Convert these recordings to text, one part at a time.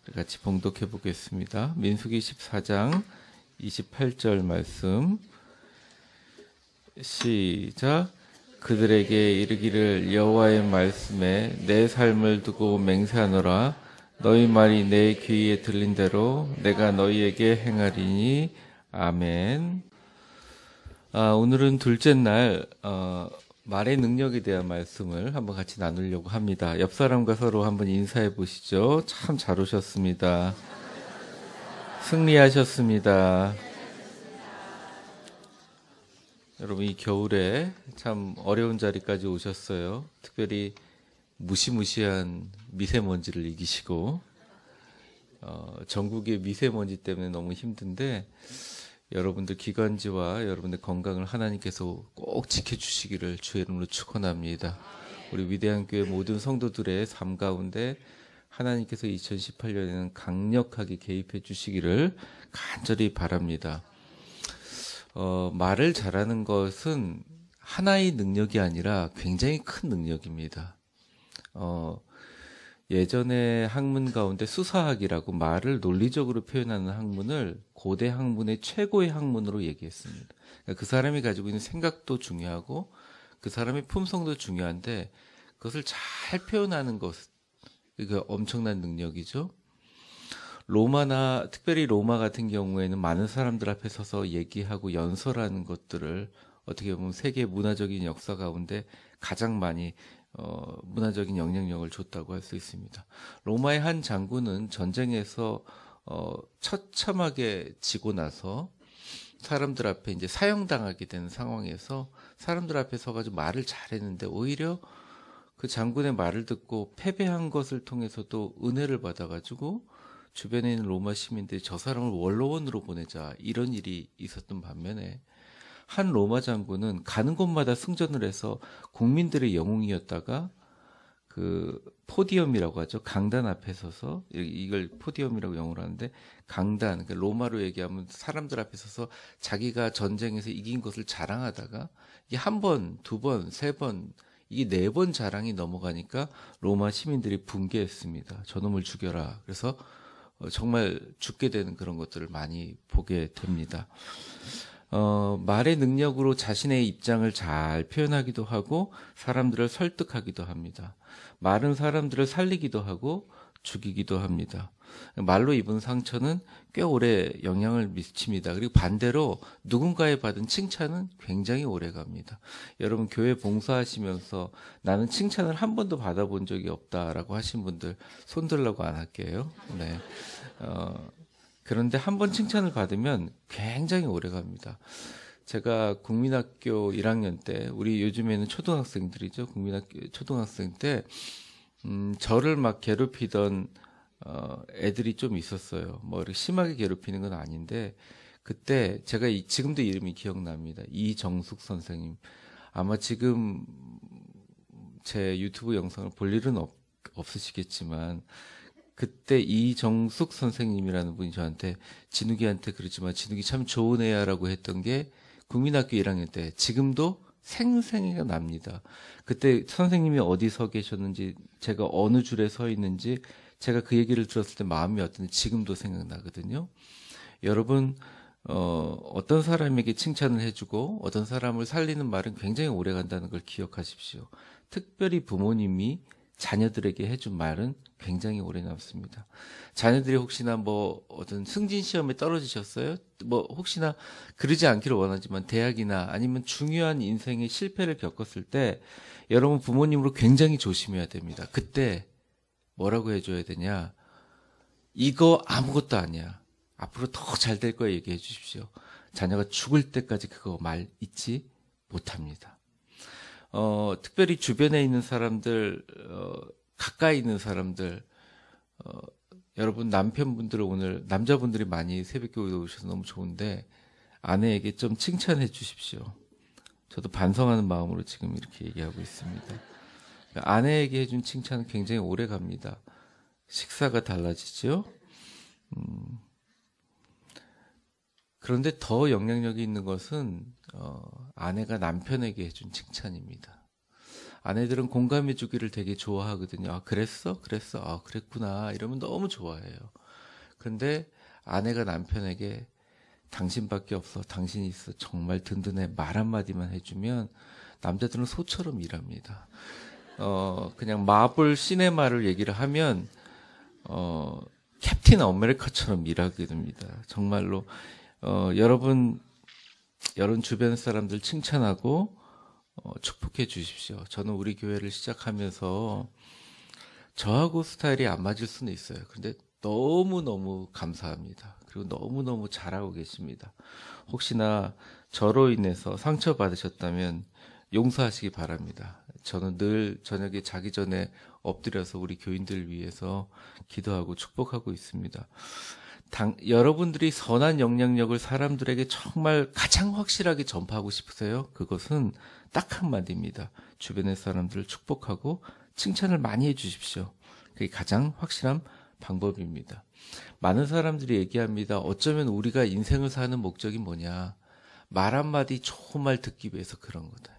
같이 봉독해 보겠습니다. 민수기 14장 28절 말씀 시작. 그들에게 이르기를 여호와의 말씀에 내 삶을 두고 맹세하노라. 너희 말이 내 귀에 들린 대로 내가 너희에게 행하리니. 아멘. 오늘은 둘째 날 말의 능력에 대한 말씀을 한번 같이 나누려고 합니다. 옆 사람과 서로 한번 인사해 보시죠. 참 잘 오셨습니다. 승리하셨습니다. 여러분, 이 겨울에 참 어려운 자리까지 오셨어요. 특별히 무시무시한 미세먼지를 이기시고 전국의 미세먼지 때문에 너무 힘든데 여러분들 기관지와 여러분들 건강을 하나님께서 꼭 지켜주시기를 주의 이름으로 축원합니다. 우리 위대한 교회 모든 성도들의 삶 가운데 하나님께서 2018년에는 강력하게 개입해 주시기를 간절히 바랍니다. 말을 잘하는 것은 하나의 능력이 아니라 굉장히 큰 능력입니다. 예전에 학문 가운데 수사학이라고 말을 논리적으로 표현하는 학문을 고대 학문의 최고의 학문으로 얘기했습니다. 그러니까 그 사람이 가지고 있는 생각도 중요하고 그 사람의 품성도 중요한데 그것을 잘 표현하는 것, 이거 엄청난 능력이죠. 로마나 특별히 로마 같은 경우에는 많은 사람들 앞에 서서 얘기하고 연설하는 것들을 어떻게 보면 세계 문화적인 역사 가운데 가장 많이 문화적인 영향력을 줬다고 할 수 있습니다. 로마의 한 장군은 전쟁에서 처참하게 지고 나서 사람들 앞에 이제 사형당하게 되는 상황에서 사람들 앞에 서가지고 말을 잘했는데 오히려 그 장군의 말을 듣고 패배한 것을 통해서도 은혜를 받아가지고 주변에 있는 로마 시민들이 저 사람을 원로원으로 보내자 이런 일이 있었던 반면에 한 로마 장군은 가는 곳마다 승전을 해서 국민들의 영웅이었다가 그 포디엄이라고 하죠. 강단 앞에 서서 이걸 포디엄이라고 영어로 하는데 강단, 그러니까 로마로 얘기하면 사람들 앞에 서서 자기가 전쟁에서 이긴 것을 자랑하다가 이게 한 번, 두 번, 세 번, 이게 네 번 자랑이 넘어가니까 로마 시민들이 붕괴했습니다. 저놈을 죽여라. 그래서 정말 죽게 되는 그런 것들을 많이 보게 됩니다. 말의 능력으로 자신의 입장을 잘 표현하기도 하고 사람들을 설득하기도 합니다. 말은 사람들을 살리기도 하고 죽이기도 합니다. 말로 입은 상처는 꽤 오래 영향을 미칩니다. 그리고 반대로 누군가에 받은 칭찬은 굉장히 오래 갑니다. 여러분 교회 봉사하시면서 나는 칭찬을 한 번도 받아본 적이 없다라고 하신 분들 손 들라고 안 할게요. 네. 그런데 한 번 칭찬을 받으면 굉장히 오래 갑니다. 제가 국민학교 1학년 때, 우리 요즘에는 초등학생들이죠. 국민학교 초등학생 때, 저를 막 괴롭히던, 애들이 좀 있었어요. 뭐, 이렇게 심하게 괴롭히는 건 아닌데, 그때 제가 지금도 이름이 기억납니다. 이정숙 선생님. 아마 지금 제 유튜브 영상을 볼 일은 없으시겠지만, 그때 이정숙 선생님이라는 분이 저한테 진욱이한테 그러지만 진욱이 참 좋은 애야라고 했던 게 국민학교 1학년 때 지금도 생생히가 납니다. 그때 선생님이 어디 서 계셨는지 제가 어느 줄에 서 있는지 제가 그 얘기를 들었을 때 마음이 어떤지 지금도 생각나거든요. 여러분 어떤 사람에게 칭찬을 해주고 어떤 사람을 살리는 말은 굉장히 오래 간다는 걸 기억하십시오. 특별히 부모님이 자녀들에게 해준 말은 굉장히 오래 남습니다. 자녀들이 혹시나 뭐 어떤 승진 시험에 떨어지셨어요? 뭐 혹시나 그러지 않기를 원하지만 대학이나 아니면 중요한 인생의 실패를 겪었을 때 여러분 부모님으로 굉장히 조심해야 됩니다. 그때 뭐라고 해줘야 되냐? 이거 아무것도 아니야. 앞으로 더 잘 될 거야 얘기해 주십시오. 자녀가 죽을 때까지 그거 말 잊지 못합니다. 특별히 주변에 있는 사람들, 가까이 있는 사람들, 여러분 남편분들 오늘 남자분들이 많이 새벽교회에 오셔서 너무 좋은데 아내에게 좀 칭찬해 주십시오. 저도 반성하는 마음으로 지금 이렇게 얘기하고 있습니다. 아내에게 해준 칭찬은 굉장히 오래 갑니다. 식사가 달라지죠. 그런데 더 영향력이 있는 것은 아내가 남편에게 해준 칭찬입니다. 아내들은 공감해 주기를 되게 좋아하거든요. 아, 그랬어? 그랬어? 아, 그랬구나. 이러면 너무 좋아해요. 근데 아내가 남편에게 당신밖에 없어. 당신이 있어. 정말 든든해. 말 한마디만 해주면 남자들은 소처럼 일합니다. 그냥 마블 시네마를 얘기를 하면, 캡틴 아메리카처럼 일하게 됩니다. 정말로, 여러분 주변 사람들 칭찬하고, 축복해 주십시오. 저는 우리 교회를 시작하면서 저하고 스타일이 안 맞을 수는 있어요. 근데 너무너무 감사합니다. 그리고 너무너무 잘하고 계십니다. 혹시나 저로 인해서 상처받으셨다면 용서하시기 바랍니다. 저는 늘 저녁에 자기 전에 엎드려서 우리 교인들 위해서 기도하고 축복하고 있습니다. 여러분들이 선한 영향력을 사람들에게 정말 가장 확실하게 전파하고 싶으세요? 그것은 딱 한마디입니다. 주변의 사람들을 축복하고 칭찬을 많이 해주십시오. 그게 가장 확실한 방법입니다. 많은 사람들이 얘기합니다. 어쩌면 우리가 인생을 사는 목적이 뭐냐. 말 한마디 좋은 말 듣기 위해서 그런 거다.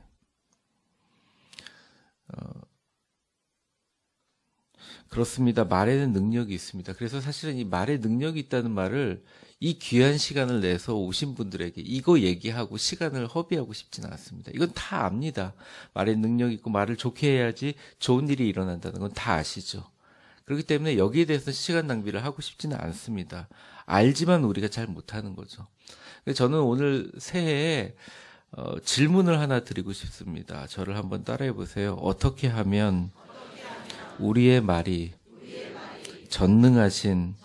그렇습니다. 말에는 능력이 있습니다. 그래서 사실은 이 말에 능력이 있다는 말을 이 귀한 시간을 내서 오신 분들에게 이거 얘기하고 시간을 허비하고 싶지는 않습니다. 이건 다 압니다. 말에 능력이 있고 말을 좋게 해야지 좋은 일이 일어난다는 건 다 아시죠. 그렇기 때문에 여기에 대해서 시간 낭비를 하고 싶지는 않습니다. 알지만 우리가 잘 못하는 거죠. 저는 오늘 새해에 질문을 하나 드리고 싶습니다. 저를 한번 따라해 보세요. 어떻게 하면 우리의 말이 전능하신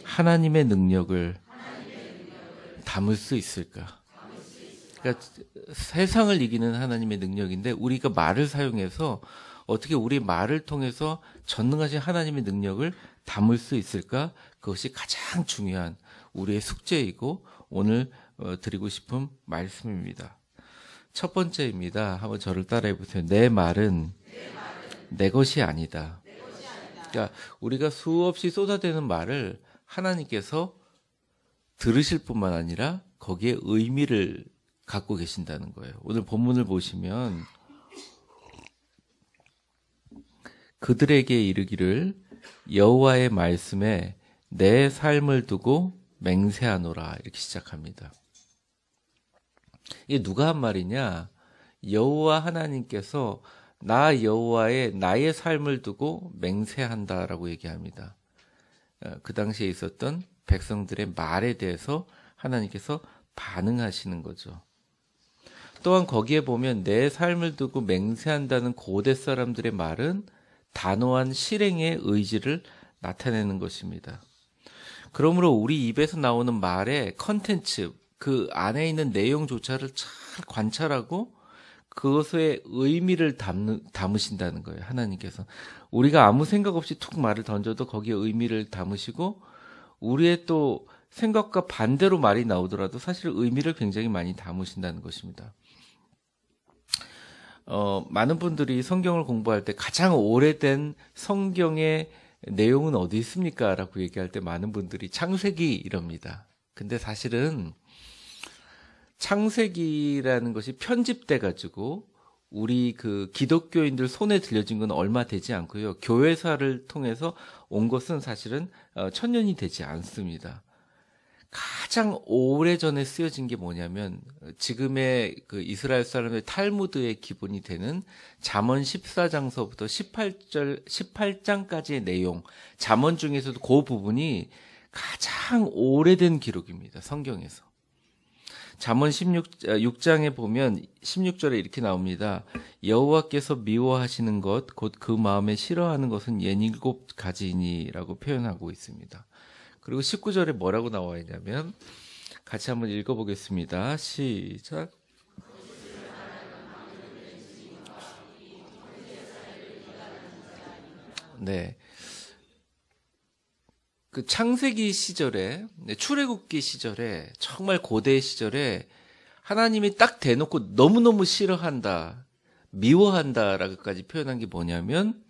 하나님의 능력을 담을 수 있을까? 그러니까 세상을 이기는 하나님의 능력인데 우리가 말을 사용해서 어떻게 우리 말을 통해서 전능하신 하나님의 능력을 담을 수 있을까? 그것이 가장 중요한 우리의 숙제이고 오늘 드리고 싶은 말씀입니다. 첫 번째입니다. 한번 저를 따라해 보세요. 내 말은 내 것이 아니다. 그러니까 우리가 수없이 쏟아대는 말을 하나님께서 들으실 뿐만 아니라 거기에 의미를 갖고 계신다는 거예요. 오늘 본문을 보시면 그들에게 이르기를 여호와의 말씀에 내 삶을 두고 맹세하노라 이렇게 시작합니다. 이게 누가 한 말이냐? 여호와 하나님께서 나 여호와의 나의 삶을 두고 맹세한다라고 얘기합니다. 그 당시에 있었던 백성들의 말에 대해서 하나님께서 반응하시는 거죠. 또한 거기에 보면 내 삶을 두고 맹세한다는 고대 사람들의 말은 단호한 실행의 의지를 나타내는 것입니다. 그러므로 우리 입에서 나오는 말의 컨텐츠, 그 안에 있는 내용조차를 잘 관찰하고 그것의 의미를 담으신다는 거예요. 하나님께서. 우리가 아무 생각 없이 툭 말을 던져도 거기에 의미를 담으시고 우리의 또 생각과 반대로 말이 나오더라도 사실 의미를 굉장히 많이 담으신다는 것입니다. 많은 분들이 성경을 공부할 때 가장 오래된 성경의 내용은 어디 있습니까? 라고 얘기할 때 많은 분들이 창세기 이럽니다. 근데 사실은 창세기라는 것이 편집돼 가지고 우리 그 기독교인들 손에 들려진 건 얼마 되지 않고요. 교회사를 통해서 온 것은 사실은 천년이 되지 않습니다. 가장 오래전에 쓰여진 게 뭐냐면 지금의 그 이스라엘 사람의 탈무드의 기본이 되는 잠언 14장서부터 18장까지의 내용, 잠언 중에서도 그 부분이 가장 오래된 기록입니다. 성경에서. 잠언 6장에 보면 16절에 이렇게 나옵니다. 여호와께서 미워하시는 것, 곧 그 마음에 싫어하는 것은 17가지이니라고 표현하고 있습니다. 그리고 19절에 뭐라고 나와 있냐면 같이 한번 읽어보겠습니다. 시작. 네. 그 창세기 시절에, 출애굽기 시절에, 정말 고대 시절에 하나님이 딱 대놓고 너무너무 싫어한다, 미워한다라고까지 표현한 게 뭐냐면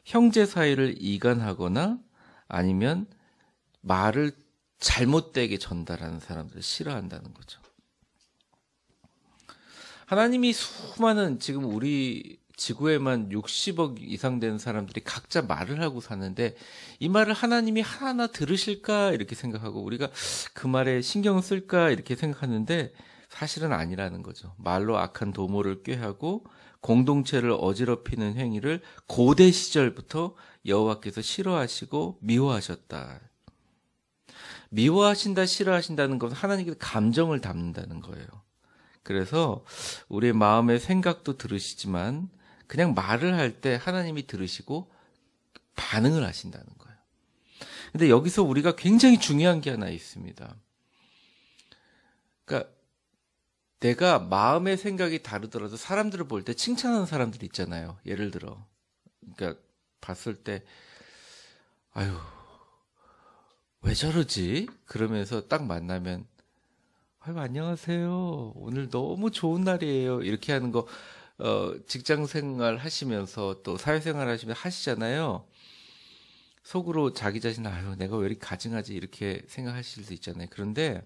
형제 사이를 이간하거나 아니면 말을 잘못되게 전달하는 사람들을 싫어한다는 거죠. 하나님이 수많은 지금 우리 지구에만 60억 이상 되는 사람들이 각자 말을 하고 사는데 이 말을 하나님이 하나하나 들으실까 이렇게 생각하고 우리가 그 말에 신경을 쓸까 이렇게 생각하는데 사실은 아니라는 거죠. 말로 악한 도모를 꾀하고 공동체를 어지럽히는 행위를 고대 시절부터 여호와께서 싫어하시고 미워하셨다. 미워하신다, 싫어하신다는 것은 하나님께서 감정을 담는다는 거예요. 그래서 우리의 마음의 생각도 들으시지만 그냥 말을 할 때 하나님이 들으시고 반응을 하신다는 거예요. 근데 여기서 우리가 굉장히 중요한 게 하나 있습니다. 그러니까 내가 마음의 생각이 다르더라도 사람들을 볼 때 칭찬하는 사람들이 있잖아요. 예를 들어. 그러니까 봤을 때 아유 왜 저러지? 그러면서 딱 만나면 아유 안녕하세요. 오늘 너무 좋은 날이에요. 이렇게 하는 거 직장 생활 하시면서 또 사회생활 하시면 하시잖아요. 속으로 자기 자신 아유 내가 왜 이렇게 가증하지 이렇게 생각하실 수 있잖아요. 그런데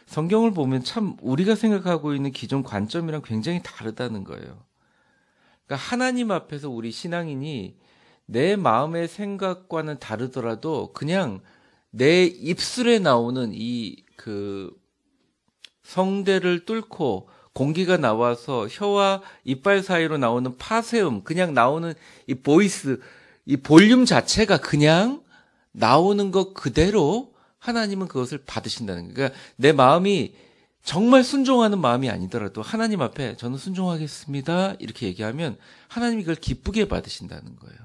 성경을 보면 참 우리가 생각하고 있는 기존 관점이랑 굉장히 다르다는 거예요. 그러니까 하나님 앞에서 우리 신앙인이 내 마음의 생각과는 다르더라도 그냥 내 입술에 나오는 이 성대를 뚫고 공기가 나와서 혀와 이빨 사이로 나오는 파쇄음, 그냥 나오는 이 보이스, 이 볼륨 자체가 그냥 나오는 것 그대로 하나님은 그것을 받으신다는 거예요. 그러니까 내 마음이 정말 순종하는 마음이 아니더라도 하나님 앞에 저는 순종하겠습니다. 이렇게 얘기하면 하나님이 그걸 기쁘게 받으신다는 거예요.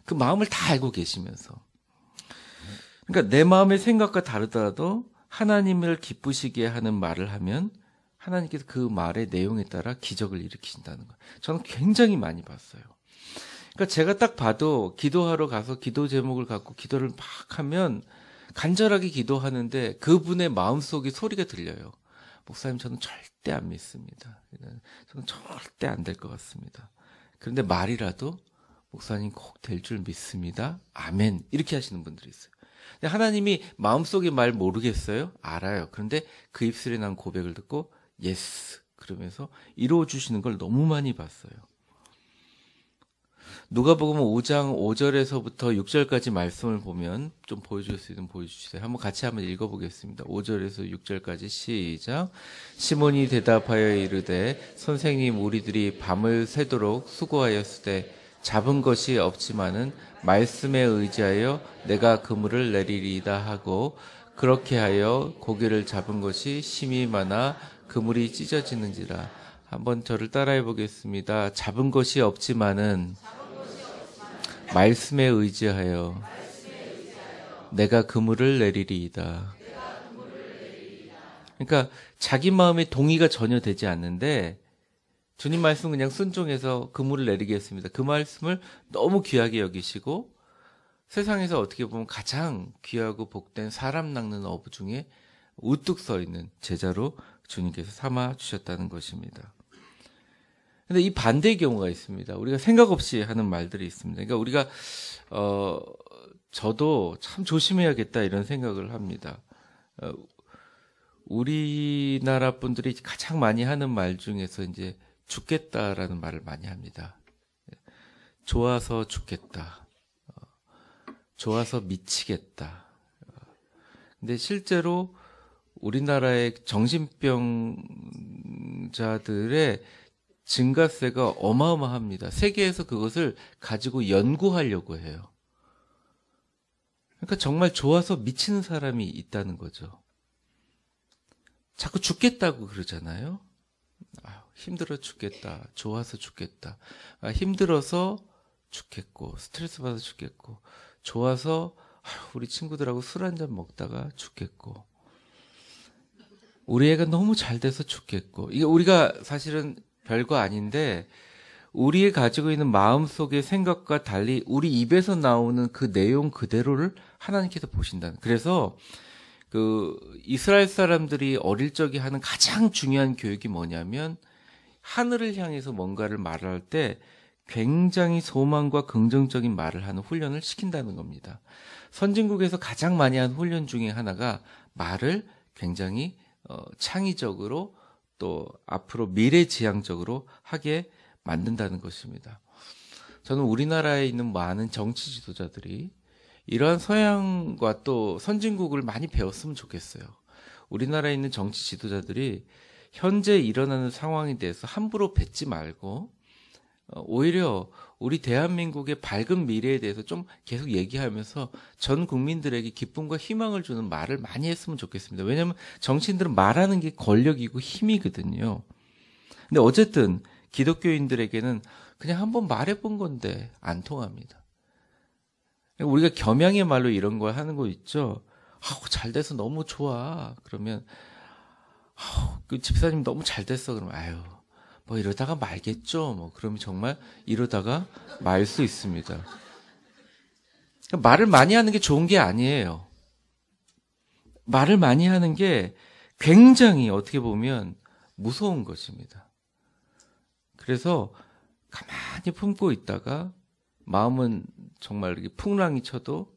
그 마음을 다 알고 계시면서. 그러니까 내 마음의 생각과 다르더라도 하나님을 기쁘시게 하는 말을 하면 하나님께서 그 말의 내용에 따라 기적을 일으키신다는 거예요. 저는 굉장히 많이 봤어요. 그러니까 제가 딱 봐도 기도하러 가서 기도 제목을 갖고 기도를 막 하면 간절하게 기도하는데 그분의 마음속에 소리가 들려요. 목사님 저는 절대 안 믿습니다. 저는 절대 안 될 것 같습니다. 그런데 말이라도 목사님 꼭 될 줄 믿습니다. 아멘. 이렇게 하시는 분들이 있어요. 하나님이 마음속의 말 모르겠어요? 알아요. 그런데 그 입술에 난 고백을 듣고 예스 그러면서 이루어 주시는 걸 너무 많이 봤어요. 누가복음 5장 5절에서부터 6절까지 말씀을 보면 좀 보여줄 수 있는 보여주세요. 같이 한번 읽어보겠습니다. 5절에서 6절까지 시작. 시몬이 대답하여 이르되 선생님 우리들이 밤을 새도록 수고하였으되 잡은 것이 없지만은 말씀에 의지하여 내가 그물을 내리리이다 하고 그렇게 하여 고기를 잡은 것이 심히 많아 그물이 찢어지는지라. 한번 저를 따라해 보겠습니다. 잡은 것이 없지만은 말씀에 의지하여 내가 그물을 내리리이다. 그러니까 자기 마음에 동의가 전혀 되지 않는데 주님 말씀 그냥 순종해서 그물을 내리겠습니다. 그 말씀을 너무 귀하게 여기시고 세상에서 어떻게 보면 가장 귀하고 복된 사람 낚는 어부 중에 우뚝 서 있는 제자로 주님께서 삼아 주셨다는 것입니다. 근데 이 반대의 경우가 있습니다. 우리가 생각 없이 하는 말들이 있습니다. 그러니까 우리가 저도 참 조심해야겠다 이런 생각을 합니다. 우리나라 분들이 가장 많이 하는 말 중에서 이제 죽겠다라는 말을 많이 합니다. 좋아서 죽겠다. 좋아서 미치겠다. 근데 실제로 우리나라의 정신병자들의 증가세가 어마어마합니다. 세계에서 그것을 가지고 연구하려고 해요. 그러니까 정말 좋아서 미치는 사람이 있다는 거죠. 자꾸 죽겠다고 그러잖아요. 힘들어 죽겠다. 좋아서 죽겠다. 힘들어서 죽겠고 스트레스 받아 죽겠고 좋아서 우리 친구들하고 술 한잔 먹다가 죽겠고 우리 애가 너무 잘 돼서 죽겠고 이게 우리가 사실은 별거 아닌데 우리의 가지고 있는 마음속의 생각과 달리 우리 입에서 나오는 그 내용 그대로를 하나님께서 보신다는. 그래서 그 이스라엘 사람들이 어릴 적에 하는 가장 중요한 교육이 뭐냐면 하늘을 향해서 뭔가를 말할 때 굉장히 소망과 긍정적인 말을 하는 훈련을 시킨다는 겁니다. 선진국에서 가장 많이 하는 훈련 중에 하나가 말을 굉장히 창의적으로 또 앞으로 미래지향적으로 하게 만든다는 것입니다. 저는 우리나라에 있는 많은 정치 지도자들이 이러한 서양과 또 선진국을 많이 배웠으면 좋겠어요. 우리나라에 있는 정치 지도자들이 현재 일어나는 상황에 대해서 함부로 뱉지 말고 오히려 우리 대한민국의 밝은 미래에 대해서 좀 계속 얘기하면서 전 국민들에게 기쁨과 희망을 주는 말을 많이 했으면 좋겠습니다. 왜냐하면 정치인들은 말하는 게 권력이고 힘이거든요. 근데 어쨌든 기독교인들에게는 그냥 한번 말해본 건데 안 통합니다. 우리가 겸양의 말로 이런 거 하는 거 있죠. 잘 돼서 너무 좋아. 그러면 그 집사님 너무 잘 됐어. 그러면 아유 뭐 이러다가 말겠죠. 뭐 그러면 정말 이러다가 말 수 있습니다. 그러니까 말을 많이 하는 게 좋은 게 아니에요. 말을 많이 하는 게 굉장히 어떻게 보면 무서운 것입니다. 그래서 가만히 품고 있다가 마음은 정말 이렇게 풍랑이 쳐도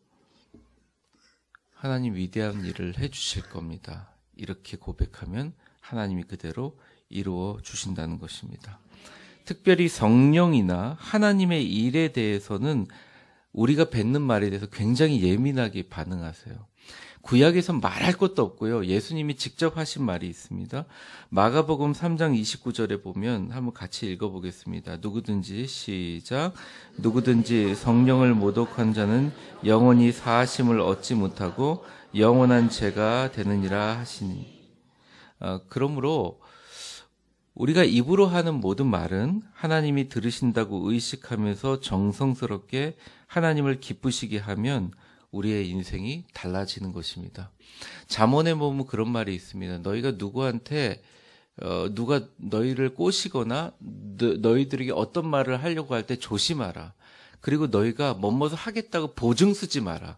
하나님 위대한 일을 해주실 겁니다. 이렇게 고백하면 하나님이 그대로 이루어 주신다는 것입니다. 특별히 성령이나 하나님의 일에 대해서는 우리가 뱉는 말에 대해서 굉장히 예민하게 반응하세요. 구약에서 말할 것도 없고요. 예수님이 직접 하신 말이 있습니다. 마가복음 3장 29절에 보면 한번 같이 읽어보겠습니다. 누구든지 시작. 누구든지 성령을 모독한 자는 영원히 사하심을 얻지 못하고 영원한 죄가 되느니라 하시니. 그러므로 우리가 입으로 하는 모든 말은 하나님이 들으신다고 의식하면서 정성스럽게 하나님을 기쁘시게 하면 우리의 인생이 달라지는 것입니다. 잠언에 보면 그런 말이 있습니다. 너희가 누구한테 누가 너희를 꼬시거나 너희들에게 어떤 말을 하려고 할 때 조심하라. 그리고 너희가 뭐뭇을 하겠다고 보증 쓰지 마라.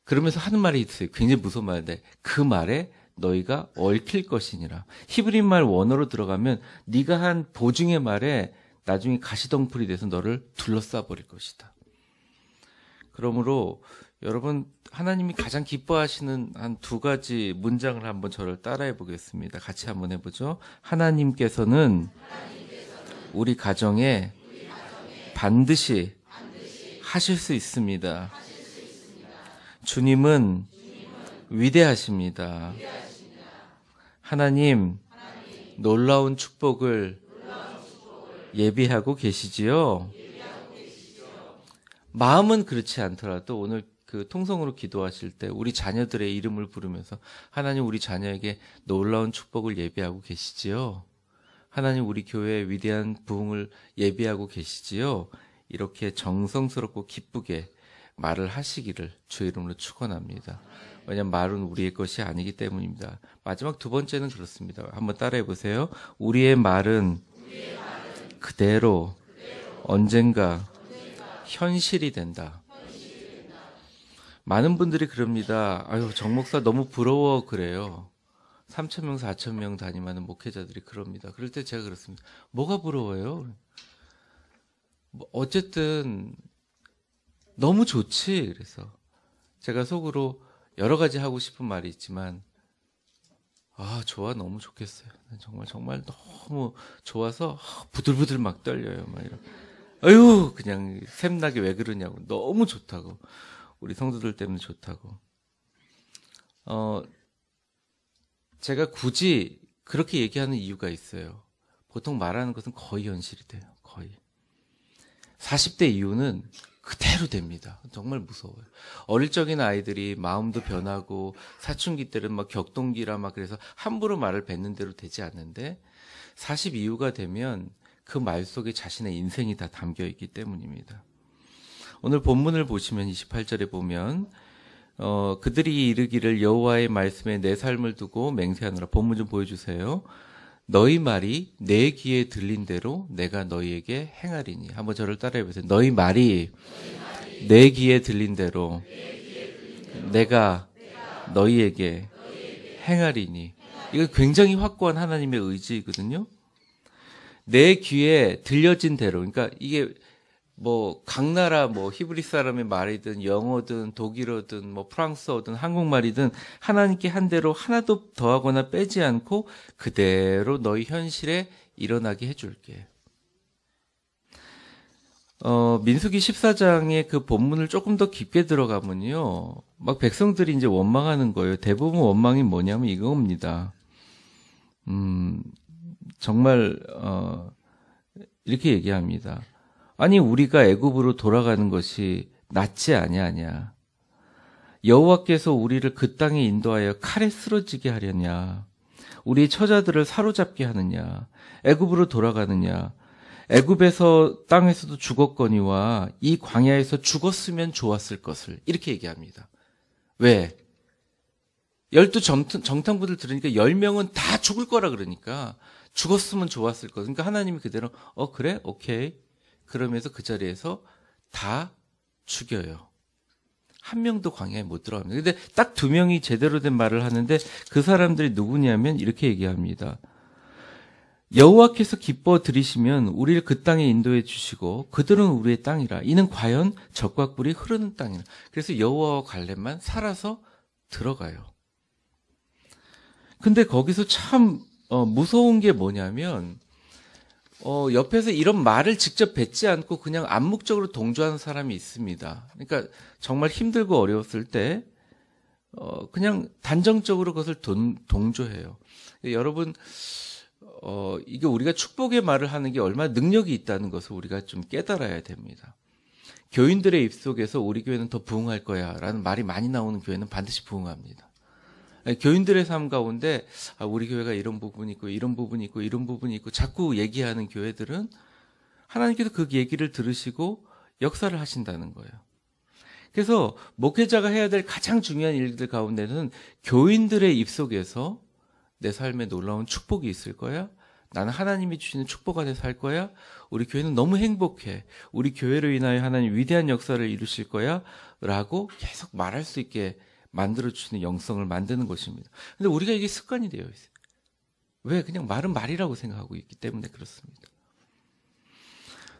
그러면서 하는 말이 있어요. 굉장히 무서운 말인데 그 말에 너희가 얽힐 것이니라. 히브리 말 원어로 들어가면 네가 한 보증의 말에 나중에 가시덩풀이 돼서 너를 둘러싸 버릴 것이다. 그러므로 여러분 하나님이 가장 기뻐하시는 한 두 가지 문장을 한번 저를 따라해 보겠습니다. 같이 한번 해보죠. 하나님께서는 우리 가정에 반드시 하실 수 있습니다. 주님은 위대하십니다. 하나님 놀라운 축복을 예비하고 계시지요? 마음은 그렇지 않더라도 오늘 그 통성으로 기도하실 때 우리 자녀들의 이름을 부르면서 하나님 우리 자녀에게 놀라운 축복을 예비하고 계시지요? 하나님 우리 교회에 위대한 부흥을 예비하고 계시지요? 이렇게 정성스럽고 기쁘게 말을 하시기를 주의 이름으로 축원합니다. 왜냐하면 말은 우리의 것이 아니기 때문입니다. 마지막 두 번째는 그렇습니다. 한번 따라해 보세요. 우리의 말은 그대로 언젠가 현실이 된다. 많은 분들이 그럽니다. 아유, 정 목사 너무 부러워 그래요. 3,000명, 4,000명 담임하는 목회자들이 그럽니다. 그럴 때 제가 그렇습니다. 뭐가 부러워요? 어쨌든 너무 좋지. 그래서 제가 속으로 여러 가지 하고 싶은 말이 있지만 좋아 너무 좋겠어요. 정말 너무 좋아서 부들부들 막 떨려요. 막 이런. 아유 그냥 샘나게 왜 그러냐고. 너무 좋다고. 우리 성도들 때문에 좋다고. 제가 굳이 그렇게 얘기하는 이유가 있어요. 보통 말하는 것은 거의 현실이 돼요. 거의. 40대 이후는 그대로 됩니다. 정말 무서워요. 어릴 적인 아이들이 마음도 변하고 사춘기 때는 막 격동기라 막 그래서 함부로 말을 뱉는 대로 되지 않는데 40 이후가 되면 그 말 속에 자신의 인생이 다 담겨 있기 때문입니다. 오늘 본문을 보시면 28절에 보면 그들이 이르기를 여호와의 말씀에 내 삶을 두고 맹세하노라. 본문 좀 보여주세요. 너희 말이 내 귀에 들린 대로 내가 너희에게 행하리니. 한번 저를 따라해 보세요. 너희 말이 내 귀에 들린 대로 내가 너희에게 행하리니. 이거 굉장히 확고한 하나님의 의지거든요. 내 귀에 들려진 대로. 그러니까 이게 뭐 각 나라 뭐 히브리 사람의 말이든 영어든 독일어든 뭐 프랑스어든 한국말이든 하나님께 한 대로 하나도 더하거나 빼지 않고 그대로 너희 현실에 일어나게 해줄게. 민수기 14장의 그 본문을 조금 더 깊게 들어가면요. 막 백성들이 이제 원망하는 거예요. 대부분 원망이 뭐냐면 이겁니다. 정말, 이렇게 얘기합니다. 아니, 우리가 애굽으로 돌아가는 것이 낫지 아니하냐. 여호와께서 우리를 그 땅에 인도하여 칼에 쓰러지게 하려냐. 우리 처자들을 사로잡게 하느냐. 애굽으로 돌아가느냐. 애굽에서 땅에서도 죽었거니와 이 광야에서 죽었으면 좋았을 것을 이렇게 얘기합니다. 왜? 12 정탐부들 들으니까 10명은 다 죽을 거라 그러니까 죽었으면 좋았을 것. 그러니까 하나님이 그대로 그래? 오케이. 그러면서 그 자리에서 다 죽여요. 한 명도 광야에 못 들어갑니다. 근데 딱 2명이 제대로 된 말을 하는데 그 사람들이 누구냐면 이렇게 얘기합니다. 여호와께서 기뻐 들이시면 우리를 그 땅에 인도해 주시고 그들은 우리의 땅이라. 이는 과연 젖과 꿀이 흐르는 땅이라. 그래서 여호와와 갈렙만 살아서 들어가요. 근데 거기서 참 무서운 게 뭐냐면 옆에서 이런 말을 직접 뱉지 않고 그냥 암묵적으로 동조하는 사람이 있습니다. 그러니까 정말 힘들고 어려웠을 때 그냥 단정적으로 그것을 동조해요. 여러분 이게 우리가 축복의 말을 하는 게 얼마나 능력이 있다는 것을 우리가 좀 깨달아야 됩니다. 교인들의 입속에서 우리 교회는 더 부흥할 거야 라는 말이 많이 나오는 교회는 반드시 부흥합니다. 교인들의 삶 가운데 우리 교회가 이런 부분이 있고 이런 부분이 있고 이런 부분이 있고 자꾸 얘기하는 교회들은 하나님께서 그 얘기를 들으시고 역사를 하신다는 거예요. 그래서 목회자가 해야 될 가장 중요한 일들 가운데는 교인들의 입속에서 내 삶에 놀라운 축복이 있을 거야. 나는 하나님이 주시는 축복 안에 살 거야. 우리 교회는 너무 행복해. 우리 교회로 인하여 하나님 위대한 역사를 이루실 거야. 라고 계속 말할 수 있게 만들어주시는 영성을 만드는 것입니다. 근데 우리가 이게 습관이 되어 있어요. 왜? 그냥 말은 말이라고 생각하고 있기 때문에 그렇습니다.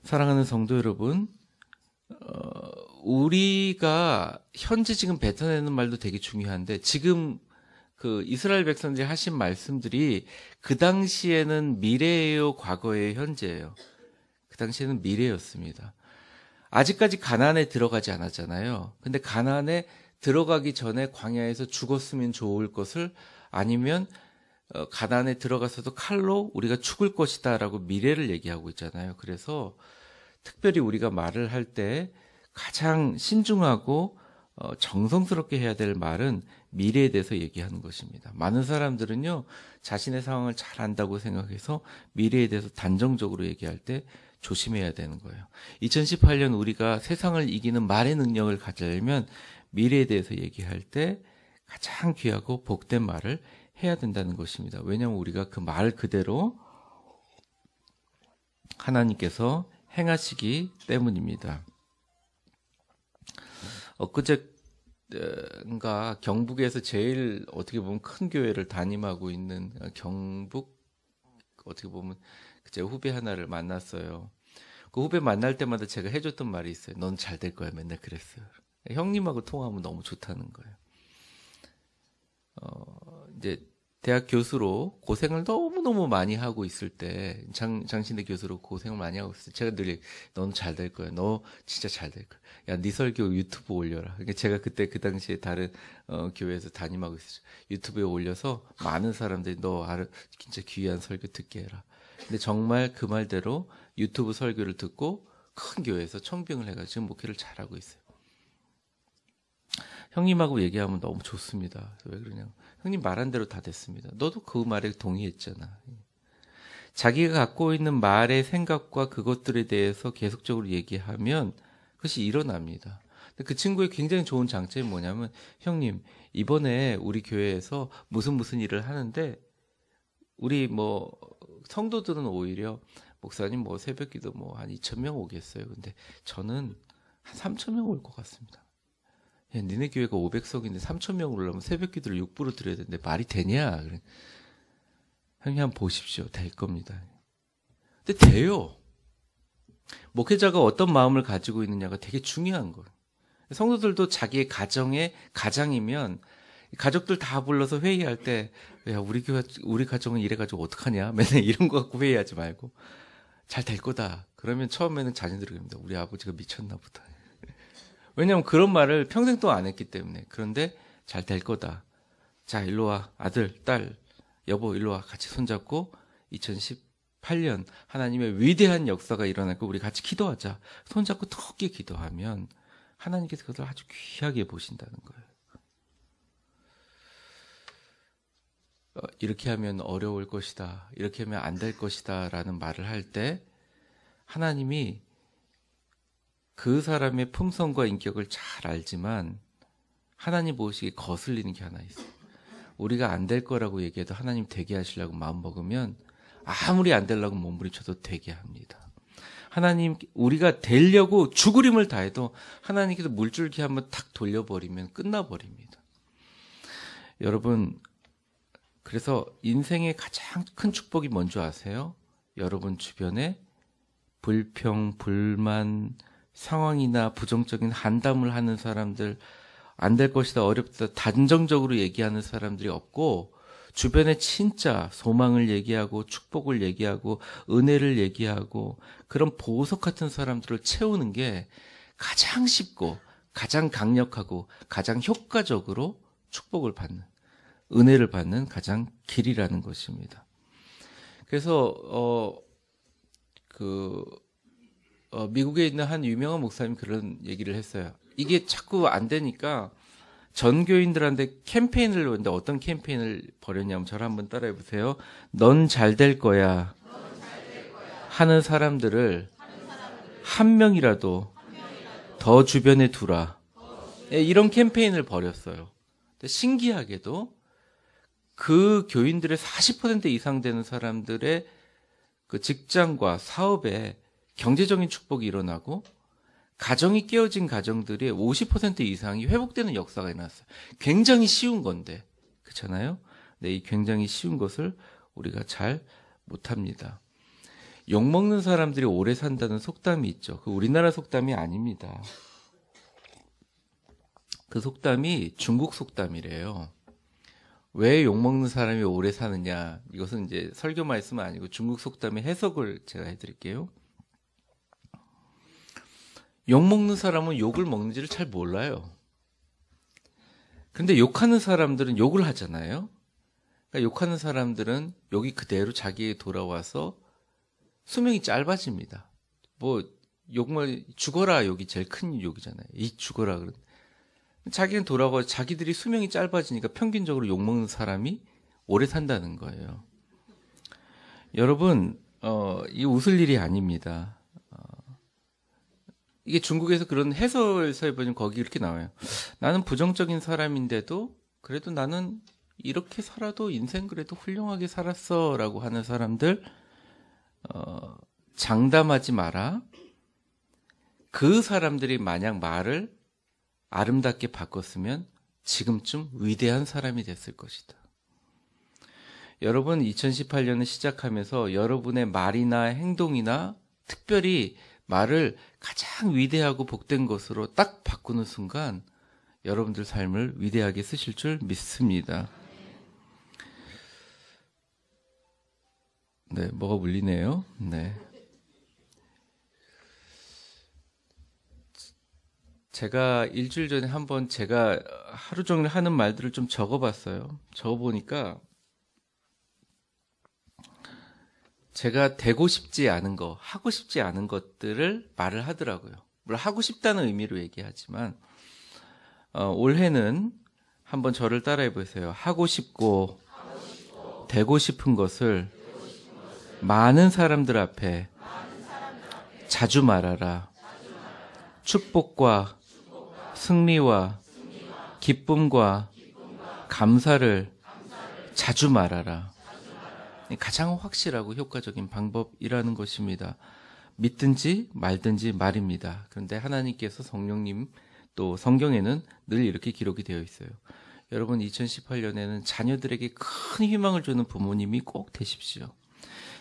사랑하는 성도 여러분, 우리가 현재 지금 뱉어내는 말도 되게 중요한데 지금 그 이스라엘 백성들이 하신 말씀들이 그 당시에는 미래예요, 과거예요, 현재예요. 그 당시에는 미래였습니다. 아직까지 가나안에 들어가지 않았잖아요. 근데 가나안에 들어가기 전에 광야에서 죽었으면 좋을 것을 아니면 가나안에 들어가서도 칼로 우리가 죽을 것이다라고 미래를 얘기하고 있잖아요. 그래서 특별히 우리가 말을 할 때 가장 신중하고 정성스럽게 해야 될 말은 미래에 대해서 얘기하는 것입니다. 많은 사람들은요, 자신의 상황을 잘 안다고 생각해서 미래에 대해서 단정적으로 얘기할 때 조심해야 되는 거예요. 2018년 우리가 세상을 이기는 말의 능력을 가지려면 미래에 대해서 얘기할 때 가장 귀하고 복된 말을 해야 된다는 것입니다. 왜냐하면 우리가 그 말 그대로 하나님께서 행하시기 때문입니다. 엊그제인가 경북에서 제일 어떻게 보면 큰 교회를 담임하고 있는 경북 어떻게 보면 제 후배 하나를 만났어요. 그 후배 만날 때마다 제가 해줬던 말이 있어요. 넌 잘 될 거야. 맨날 그랬어요. 형님하고 통화하면 너무 좋다는 거예요. 이제 대학 교수로 고생을 너무너무 많이 하고 있을 때, 장신대 교수로 고생을 많이 하고 있을 때, 제가 늘, 넌 잘 될 거야. 너 진짜 잘 될 거야. 야, 네 설교 유튜브 올려라. 그러니까 제가 그때 그 당시에 다른, 교회에서 담임하고 있었죠. 유튜브에 올려서 많은 사람들이 너 진짜 귀한 설교 듣게 해라. 근데 정말 그 말대로 유튜브 설교를 듣고 큰 교회에서 청빙을 해가지고 지금 목회를 잘하고 있어요. 형님하고 얘기하면 너무 좋습니다. 왜 그러냐면 형님 말한 대로 다 됐습니다. 너도 그 말에 동의했잖아. 자기가 갖고 있는 말의 생각과 그것들에 대해서 계속적으로 얘기하면 그것이 일어납니다. 근데 그 친구의 굉장히 좋은 장점이 뭐냐면 형님 이번에 우리 교회에서 무슨 일을 하는데 우리 뭐 성도들은 오히려 목사님 뭐 새벽기도 뭐 한 2,000명 오겠어요. 근데 저는 한 3,000명 올 것 같습니다. 야, 니네 교회가 500석인데 3,000명 오려면 새벽 기도를 6부로 드려야 되는데 말이 되냐? 그래. 형님 한번 보십시오. 될 겁니다. 근데 돼요. 목회자가 어떤 마음을 가지고 있느냐가 되게 중요한 거예요. 성도들도 자기의 가장이면 가족들 다 불러서 회의할 때, 야, 우리 가정은 이래가지고 어떡하냐? 맨날 이런 거 갖고 회의하지 말고 잘 될 거다. 그러면 처음에는 자녀들이 그럽니다. 우리 아버지가 미쳤나 보다. 왜냐하면 그런 말을 평생 동안 안 했기 때문에. 그런데 잘 될 거다. 자, 일로 와. 아들, 딸, 여보, 일로 와. 같이 손잡고 2018년 하나님의 위대한 역사가 일어날 거 우리 같이 기도하자. 손잡고 턱게 기도하면 하나님께서 그것을 아주 귀하게 보신다는 거예요. 이렇게 하면 어려울 것이다. 이렇게 하면 안 될 것이다. 라는 말을 할 때 하나님이 그 사람의 품성과 인격을 잘 알지만 하나님 보시기에 거슬리는 게 하나 있어요. 우리가 안 될 거라고 얘기해도 하나님 되게 하시려고 마음먹으면 아무리 안 되려고 몸부림쳐도 되게 합니다. 하나님, 우리가 되려고 죽을 힘을 다해도 하나님께서 물줄기 한번 탁 돌려버리면 끝나버립니다. 여러분, 그래서 인생의 가장 큰 축복이 뭔지 아세요? 여러분 주변에 불평, 불만, 상황이나 부정적인 한담을 하는 사람들, 안 될 것이다, 어렵다, 단정적으로 얘기하는 사람들이 없고 주변에 진짜 소망을 얘기하고 축복을 얘기하고 은혜를 얘기하고 그런 보석 같은 사람들을 채우는 게 가장 쉽고 가장 강력하고 가장 효과적으로 축복을 받는, 은혜를 받는 가장 길이라는 것입니다. 그래서 미국에 있는 한 유명한 목사님이 그런 얘기를 했어요. 이게 자꾸 안 되니까 전교인들한테 캠페인을 했는데 어떤 캠페인을 벌였냐면 저를 한번 따라해 보세요. 넌 잘 될 거야 하는 사람들을 한 명이라도 더 주변에 두라. 이런 캠페인을 벌였어요. 근데 신기하게도 그 교인들의 40% 이상 되는 사람들의 그 직장과 사업에 경제적인 축복이 일어나고 가정이 깨어진 가정들의 50% 이상이 회복되는 역사가 일어났어요. 굉장히 쉬운 건데, 그렇잖아요? 네, 이 굉장히 쉬운 것을 우리가 잘 못합니다. 욕먹는 사람들이 오래 산다는 속담이 있죠. 그 우리나라 속담이 아닙니다. 그 속담이 중국 속담이래요. 왜 욕먹는 사람이 오래 사느냐? 이것은 이제 설교 말씀은 아니고 중국 속담의 해석을 제가 해드릴게요. 욕먹는 사람은 욕을 먹는지를 잘 몰라요. 근데 욕하는 사람들은 욕을 하잖아요. 그러니까 욕하는 사람들은 욕이 그대로 자기에게 돌아와서 수명이 짧아집니다. 뭐 욕을 죽어라 욕이 제일 큰 욕이잖아요. 이 죽어라 그런. 자기는 돌아가 자기들이 수명이 짧아지니까 평균적으로 욕먹는 사람이 오래 산다는 거예요. 여러분, 이 웃을 일이 아닙니다. 이게 중국에서 그런 해설서에 보면 거기 이렇게 나와요. 나는 부정적인 사람인데도 그래도 나는 이렇게 살아도 인생 그래도 훌륭하게 살았어 라고 하는 사람들 장담하지 마라. 그 사람들이 만약 말을 아름답게 바꿨으면 지금쯤 위대한 사람이 됐을 것이다. 여러분 2018년을 시작하면서 여러분의 말이나 행동이나 특별히 말을 가장 위대하고 복된 것으로 딱 바꾸는 순간 여러분들 삶을 위대하게 쓰실 줄 믿습니다. 네, 뭐가 울리네요. 네. 제가 일주일 전에 한번 제가 하루 종일 하는 말들을 좀 적어봤어요. 적어보니까 제가 되고 싶지 않은 거, 하고 싶지 않은 것들을 말을 하더라고요. 물론 하고 싶다는 의미로 얘기하지만 올해는 한번 저를 따라해 보세요. 하고 싶고 되고 싶은 것을 많은 사람들 앞에 자주 말하라. 축복과 승리와 기쁨과 감사를 자주 말하라. 가장 확실하고 효과적인 방법이라는 것입니다. 믿든지 말든지 말입니다. 그런데 하나님께서 성령님 또 성경에는 늘 이렇게 기록이 되어 있어요. 여러분 2018년에는 자녀들에게 큰 희망을 주는 부모님이 꼭 되십시오.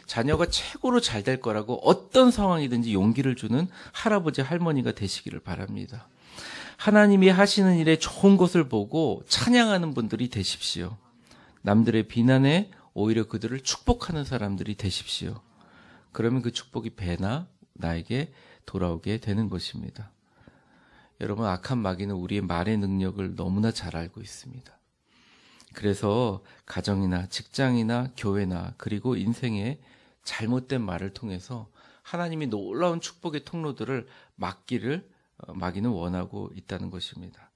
자녀가 최고로 잘 될 거라고 어떤 상황이든지 용기를 주는 할아버지 할머니가 되시기를 바랍니다. 하나님이 하시는 일에 좋은 것을 보고 찬양하는 분들이 되십시오. 남들의 비난에 오히려 그들을 축복하는 사람들이 되십시오. 그러면 그 축복이 배나 나에게 돌아오게 되는 것입니다. 여러분, 악한 마귀는 우리의 말의 능력을 너무나 잘 알고 있습니다. 그래서 가정이나 직장이나 교회나 그리고 인생의 잘못된 말을 통해서 하나님이 놀라운 축복의 통로들을 막기를 마귀는 원하고 있다는 것입니다.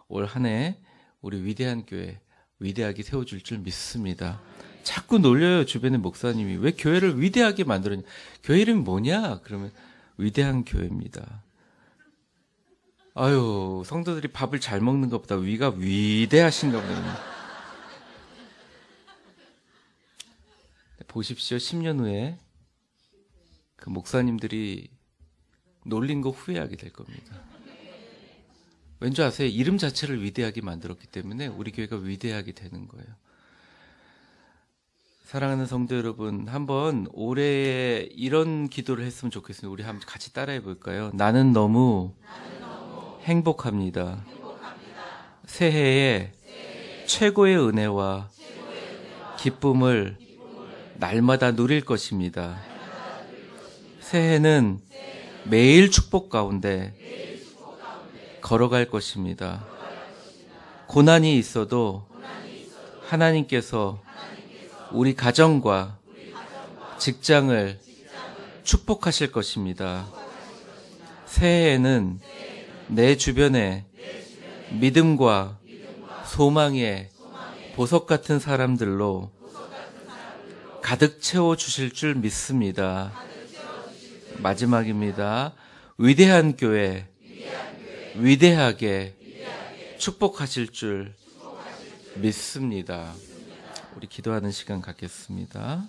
올 한 해 우리 위대한 교회 위대하게 세워줄 줄 믿습니다. 자꾸 놀려요. 주변의 목사님이 왜 교회를 위대하게 만들었냐. 교회 이름이 뭐냐? 그러면 위대한 교회입니다. 아유, 성도들이 밥을 잘 먹는 것보다 위가 위대하신가 보네요. 보십시오. 10년 후에 그 목사님들이 놀린 거 후회하게 될 겁니다. 왠지 아세요? 이름 자체를 위대하게 만들었기 때문에 우리 교회가 위대하게 되는 거예요. 사랑하는 성도 여러분, 한번 올해에 이런 기도를 했으면 좋겠습니다. 우리 한번 같이 따라해 볼까요? 나는 너무 행복합니다. 새해에 최고의 은혜와 기쁨을 날마다 누릴 것입니다. 새해는 매일 축복 가운데 걸어갈 것입니다. 고난이 있어도 하나님께서 우리 가정과 직장을 축복하실 것입니다. 새해에는 내 주변에 믿음과 소망의 보석 같은 사람들로 가득 채워 주실 줄 믿습니다. 마지막입니다. 위대한 교회, 위대하게 축복하실 줄 믿습니다. 우리 기도하는 시간 갖겠습니다.